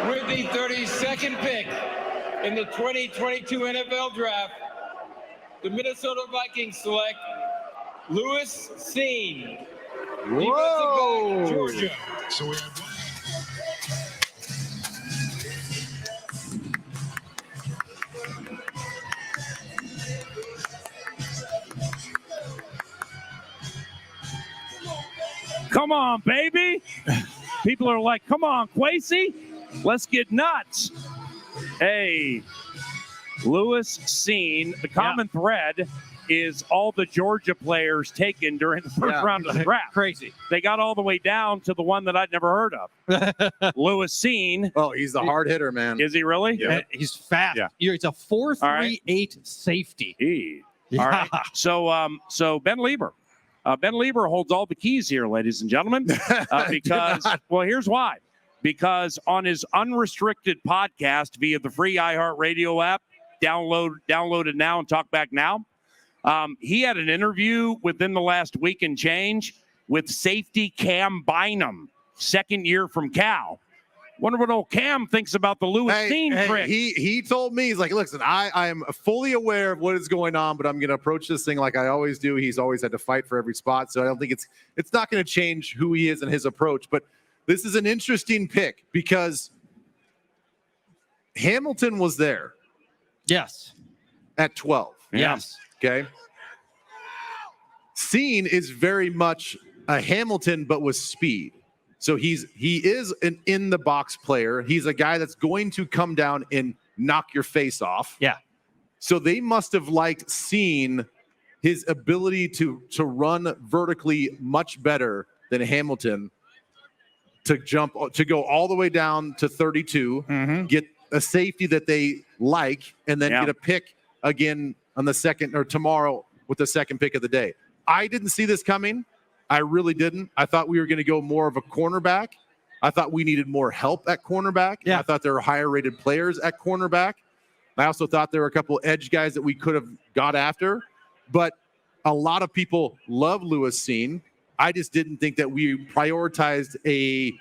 With the 32nd pick in the 2022 NFL Draft, the Minnesota Vikings select Lewis Cine, defensive back, Georgia. So we have Come on, baby. People are like, come on, Kwesi. Let's get nuts. Hey, Lewis Cine. The common thread is all the Georgia players taken during the first round of the draft. Crazy. They got all the way down to the one that I'd never heard of. Lewis Cine. Oh, he's the hard hitter, man. Is he really? Yeah. He's fast. Yeah. It's a 4.38 safety. All right. So Ben Lieber. Ben Lieber holds all the keys here, ladies and gentlemen, because, well, here's why. Because on his unrestricted podcast via the free iHeartRadio app, download it now and talk back now, he had an interview within the last week and change with safety Cam Bynum, second year from Cal. Wonder what old Cam thinks about the Lewis Cine trick. He told me, he's like, listen, I am fully aware of what is going on, but I'm going to approach this thing like I always do. He's always had to fight for every spot, so I don't think it's not going to change who he is and his approach. But this is an interesting pick because Hamilton was there. Yes. At 12. Yes. Okay. Cine is very much a Hamilton, but with speed. So he is an in-the-box player. He's a guy that's going to come down and knock your face off. Yeah. So they must have liked Cine, his ability to run vertically much better than Hamilton, to go all the way down to 32, get a safety that they like, and then get a pick again on the second or tomorrow with the second pick of the day. I didn't see this coming. I really didn't. I thought we were going to go more of a cornerback. I thought we needed more help at cornerback. Yeah. I thought there were higher rated players at cornerback. I also thought there were a couple edge guys that we could have got after. But a lot of people love Lewis Cine. I just didn't think that we prioritized a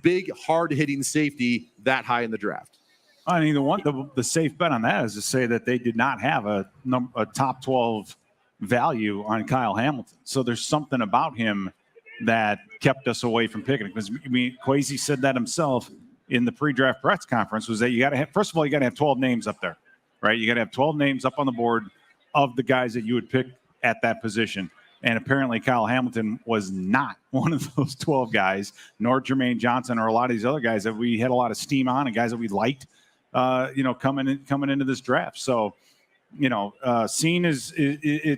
big, hard-hitting safety that high in the draft. I mean, the safe bet on that is to say that they did not have a top 12 value on Kyle Hamilton. So there's something about him that kept us away from picking it. Because Kwesi said that himself in the pre-draft press conference, was that you got to have, first of all, you got to have 12 names up there, right? You got to have 12 names up on the board of the guys that you would pick at that position. And apparently Kyle Hamilton was not one of those 12 guys, nor Jermaine Johnson or a lot of these other guys that we had a lot of steam on and guys that we liked, coming into this draft. So, Cine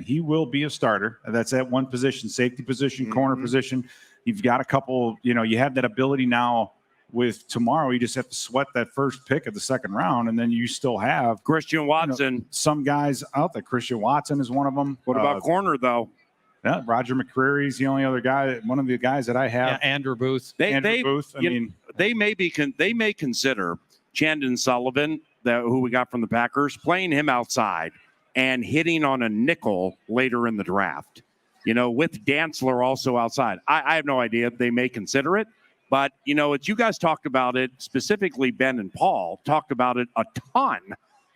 he will be a starter. That's at one position, safety position, corner position. You've got a couple, you have that ability now with tomorrow. You just have to sweat that first pick of the second round, and then you still have Christian Watson. Some guys out there. Christian Watson is one of them. What about corner, though? Yeah, Roger McCreary's the only other guy, one of the guys that I have. Yeah, Andrew Booth. They may consider Chandon Sullivan, who we got from the Packers, playing him outside and hitting on a nickel later in the draft, with Dantzler also outside. I have no idea. They may consider it, but, you guys talked about it, specifically Ben and Paul talked about it a ton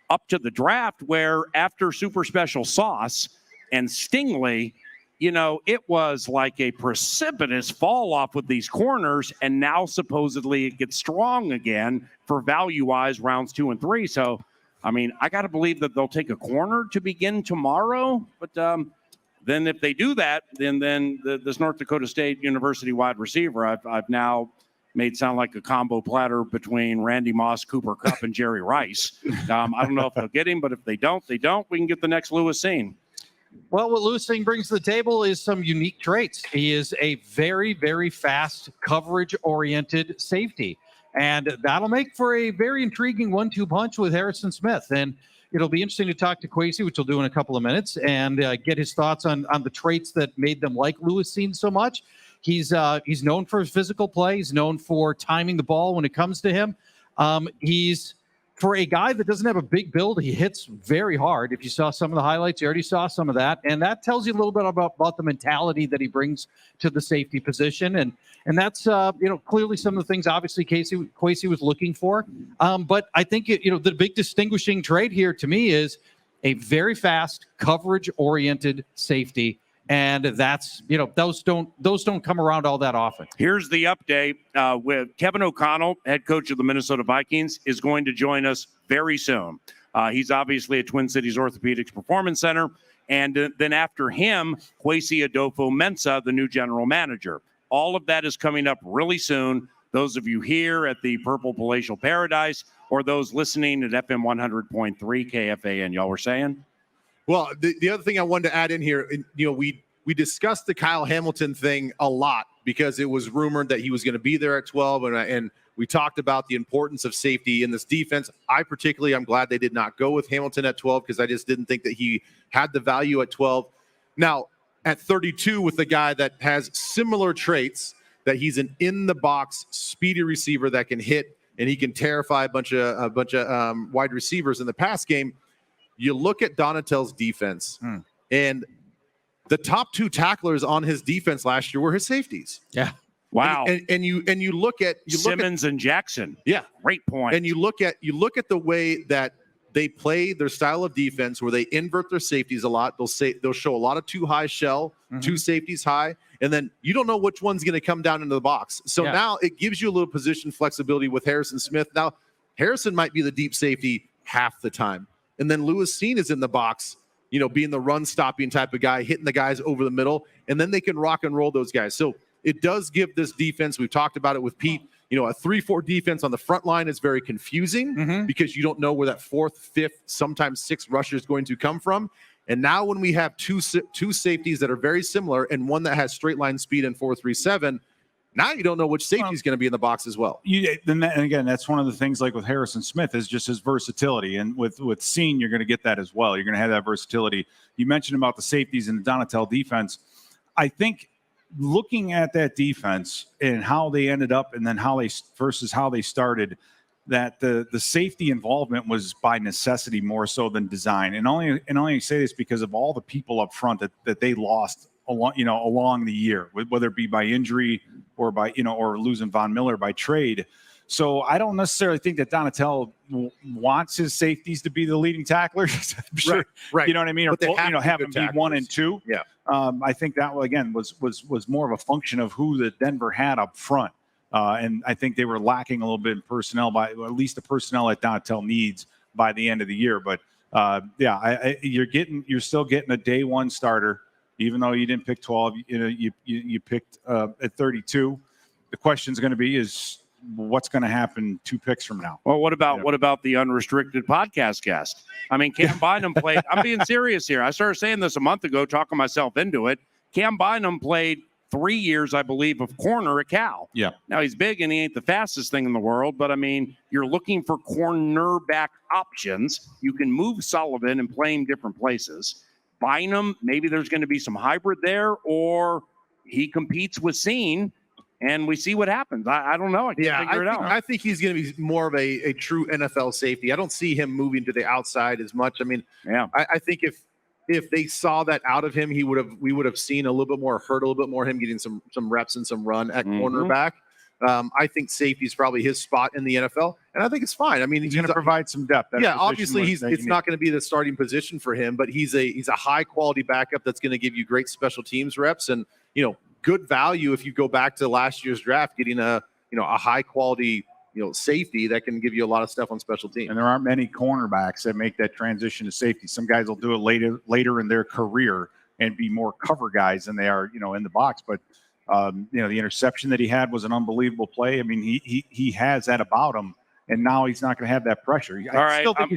up to the draft, where after Super Special Sauce and Stingley, it was like a precipitous fall off with these corners, and now supposedly it gets strong again for value-wise rounds 2 and 3. So, I got to believe that they'll take a corner to begin tomorrow. But then if they do that, then this North Dakota State University wide receiver, I've now made sound like a combo platter between Randy Moss, Cooper Kupp, and Jerry Rice. I don't know if they'll get him, but if they don't, they don't. We can get the next Lewis Cine. Well, what Lewis Cine brings to the table is some unique traits. He is a very, very fast, coverage-oriented safety. And that'll make for a very intriguing 1-2 punch with Harrison Smith. And it'll be interesting to talk to Kwesi, which we'll do in a couple of minutes, and get his thoughts on the traits that made them like Lewis Cine so much. He's known for his physical play. He's known for timing the ball when it comes to him. He's for a guy that doesn't have a big build, he hits very hard. If you saw some of the highlights, you already saw some of that. And that tells you a little bit about the mentality that he brings to the safety position. And that's, clearly some of the things, obviously, Kwesi was looking for. But I think, the big distinguishing trait here to me is a very fast, coverage-oriented safety. And that's, those don't come around all that often. Here's the update with Kevin O'Connell, head coach of the Minnesota Vikings, is going to join us very soon. He's obviously at Twin Cities Orthopedics Performance Center. And then after him, Kwesi Adolfo-Mensah, the new general manager. All of that is coming up really soon. Those of you here at the Purple Palatial Paradise or those listening at FM 100.3 KFAN, y'all were saying? Well, the other thing I wanted to add in here, we discussed the Kyle Hamilton thing a lot because it was rumored that he was going to be there at 12, and we talked about the importance of safety in this defense. I'm glad they did not go with Hamilton at 12 because I just didn't think that he had the value at 12. Now, at 32 with the guy that has similar traits, that he's an in-the-box speedy receiver that can hit and he can terrify a bunch of wide receivers in the pass game. You look at Donatell's defense, and the top two tacklers on his defense last year were his safeties. Yeah. Wow. And you look at Simmons and Jackson. Yeah. Great point. And you look at the way that they play their style of defense, where they invert their safeties a lot. They'll show a lot of two high shell, two safeties high, and then you don't know which one's going to come down into the box. So now it gives you a little position flexibility with Harrison Smith. Now Harrison might be the deep safety half the time. And then Lewis Cine is in the box, being the run-stopping type of guy, hitting the guys over the middle, and then they can rock and roll those guys. So it does give this defense, we've talked about it with Pete, a 3-4 defense on the front line is very confusing because you don't know where that 4th, 5th, sometimes 6th rusher is going to come from. And now when we have two safeties that are very similar and one that has straight line speed and 4.37, now you don't know which safety is going to be in the box as well. And again, that's one of the things like with Harrison Smith is just his versatility. And with Cine, you're going to get that as well. You're going to have that versatility. You mentioned about the safeties in the Donatell defense. I think looking at that defense and how they ended up and then versus how they started, that the safety involvement was by necessity more so than design. And only say this because of all the people up front that they lost along the year, whether it be by injury or by, or losing Von Miller by trade. So I don't necessarily think that Donatell wants his safeties to be the leading tacklers. Sure, right. You know what I mean? But Or have them be 1 and 2. Yeah. I think that again was more of a function of who the Denver had up front. And I think they were lacking a little bit in personnel at least the personnel that Donatell needs by the end of the year. But you're still getting a day one starter. Even though you didn't pick 12, you picked at 32. The question is going to be is what's going to happen 2 picks from now? Well, what about the unrestricted podcast guest? I mean, Cam Bynum played. I'm being serious here. I started saying this a month ago, talking myself into it. Cam Bynum played 3 years, I believe, of corner at Cal. Yeah. Now he's big and he ain't the fastest thing in the world, but I mean, you're looking for cornerback options. You can move Sullivan and play him different places. Bynum, maybe there's going to be some hybrid there, or he competes with Cine, and we see what happens. I don't know. I can't figure it out. I think he's going to be more of a true NFL safety. I don't see him moving to the outside as much. I mean, I think if they saw that out of him, we would have seen a little bit more hurt, a little bit more him getting some reps and some run at cornerback. I think safety is probably his spot in the NFL, and I think it's fine. I mean, he's going to provide some depth. Obviously, it's not going to be the starting position for him, but he's a high quality backup that's going to give you great special teams reps and good value if you go back to last year's draft, getting a high quality safety that can give you a lot of stuff on special teams. And there aren't many cornerbacks that make that transition to safety. Some guys will do it later in their career and be more cover guys than they are in the box, but. The interception that he had was an unbelievable play. I mean, he has that about him, and now he's not going to have that pressure. All right,